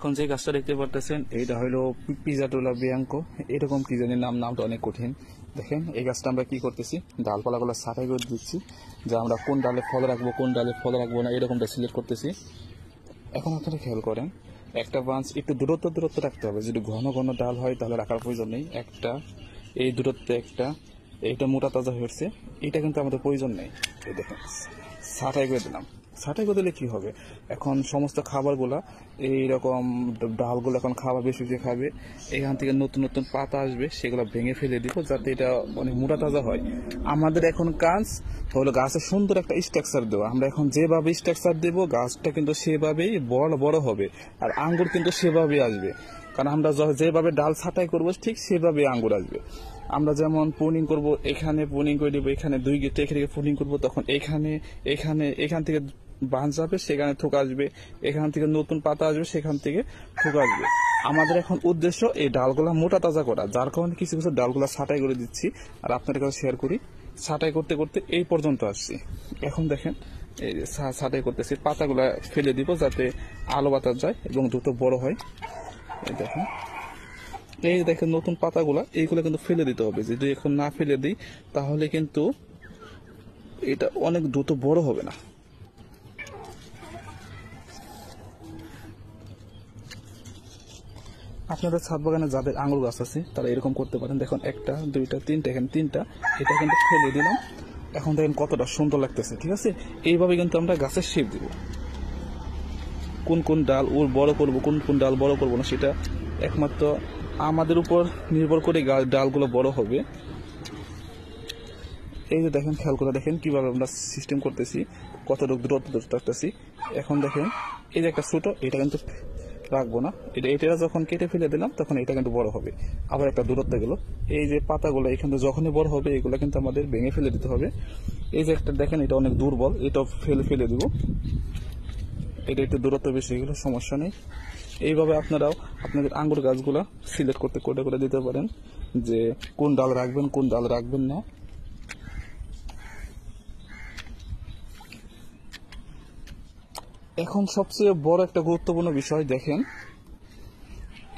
এখন যে গাছটা দেখতে পারতেছেন এইটা হলো পিজাটোলা বিয়াঙ্কো, এরকম কি জানি নামটা অনেক কঠিন। দেখেন এই গাছটা আমরা কি করতেছি, ডালপালাগুলো ছাঁটাই করে দিচ্ছি, যে আমরা কোন ডালে ফল রাখবো কোন ডালে ফল রাখবো না এরকমটা সিলেক্ট করতেছি। এখন আপনারা খেয়াল করেন, একটা ব্রাঞ্চ একটু দূরত্ব রাখতে হবে। যদি ঘন ঘন ডাল হয় তাহলে রাখার প্রয়োজন নেই। একটা এই দূরত্বে একটা, এইটা মোটা তাজা হয়েছে, এটা কিন্তু আমাদের প্রয়োজন নেই। এই দেখেন ছাঁটাই করে দিলাম। ছাঁটাই করে দিলে কি হবে, এখন সমস্ত খাবারগুলা এইরকম ডালগুলো এখন খাবার বেশি বেশি খাবে, এখান থেকে নতুন নতুন পাতা আসবে, সেগুলো ভেঙে ফেলে দিব যাতে এটা অনেক মোটা তাজা হয়। আমাদের এখন কাজ হলো গাছের সুন্দর একটা স্ট্রাকচার দেওয়া। আমরা এখন যেভাবে স্ট্রাকচার দেব গাছটা কিন্তু সেভাবেই বড় হবে, আর আঙ্গুর কিন্তু সেভাবেই আসবে। কারণ আমরা যেভাবে ডাল ছাঁটাই করবো ঠিক সেভাবে আঙ্গুর আসবে। আমরা যেমন প্রুনিং করব, এখানে প্রুনিং করে দিব, এখানে 2 গেট রেখে প্রুনিং করব, তখন এখান থেকে বাঁশ যাবে, সেখানে থোকা আসবে, এখান থেকে নতুন পাতা আসবে, সেখান থেকে থোকা আসবে। আমাদের এখন উদ্দেশ্য এই ডালগুলা মোটা তাজা করা, যার কারণে কিছু কিছু ডালগুলা ছাঁটাই করে দিচ্ছি আর আপনাদের কাছে শেয়ার করি। ছাঁটাই করতে করতে এই পর্যন্ত আসছি। এখন দেখেন এই যে ছাঁটাই করতেছি, পাতাগুলা ফেলে দিব যাতে আলো বাতাস যায় এবং দ্রুত বড় হয়। এই দেখেন নতুন পাতাগুলা, এইগুলো কিন্তু ফেলে দিতে হবে। যদি এখন না ফেলে দিই তাহলে কিন্তু এটা অনেক দ্রুত বড় হবে না। আপনাদের ছাদ বাগানে যাদের আঙুর গাছ আছে তারা এরকম করতে পারেন। দেখুন 1টা 2টা 3টা, এখানে 3টা, এটা কিন্তু ফেলে দিলাম। এখন দেখেন কতটা সুন্দর লাগতেছে। ঠিক আছে, এইভাবে কিন্তু আমরা গাছের শেপ দিব। কোন ডাল ওর বড় করবো, কোন ডাল বড় করবো না, সেটা একমাত্র আমাদের উপর নির্ভর করে ডালগুলো বড় হবে। এই যে দেখেন, খেয়াল করে দেখেন কিভাবে আমরা সিস্টেম করতেছি, কতটুকু দূরত্ব রাখতেছি। এখন দেখেন এই যে একটা ছোট, এটা কিন্তু রাখবো না, এটা যখন কেটে ফেলে দিলাম তখন এটা কিন্তু বড় হবে। আবার একটা দূরত্ব গেল, এই যে পাতাগুলো এখানে যখনই বড় হবে এগুলো কিন্তু আমাদের ভেঙে ফেলে দিতে হবে। এই যে একটা দেখেন, এটা অনেক দুর্বল, এটা ফেলে দিব। এটা একটু দূরত্ব বেশি, এগুলো সমস্যা নেই। এইভাবে আপনারাও আপনাদের আঙ্গুর গাছগুলা সিলেক্ট করতে করে দিতে পারেন, যে কোন ডাল রাখবেন কোন ডাল রাখবেন না। এখন সবচেয়ে বড় একটা গুরুত্বপূর্ণ বিষয় দেখেন,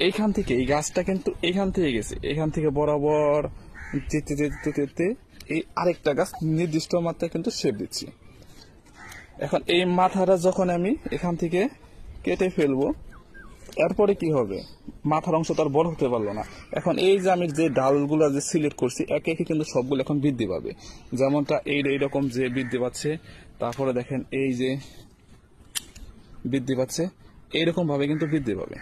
এইখান থেকে এই গাছটা কিন্তু এখান থেকে গেছে, এখান থেকে বরাবর যেতে এই আরেকটা গাছ নির্দিষ্ট মাত্রায় কিন্তু শেপ দিচ্ছি। এখন এই মাথাটা যখন আমি এখান থেকে কেটে ফেলবো, এরপরে কি হবে, মাথার অংশ তো আর বড় হতে পারলো না। এখন এই যে আমি যে ডালগুলো যে সিলেক্ট করছি একে একে কিন্তু সবগুলো এখন বৃদ্ধি পাবে, যেমনটা এইরকম যে বৃদ্ধি পাচ্ছে। তারপরে দেখেন এই যে বৃদ্ধি পাচ্ছে, এইরকম ভাবে কিন্তু বৃদ্ধি পাবে।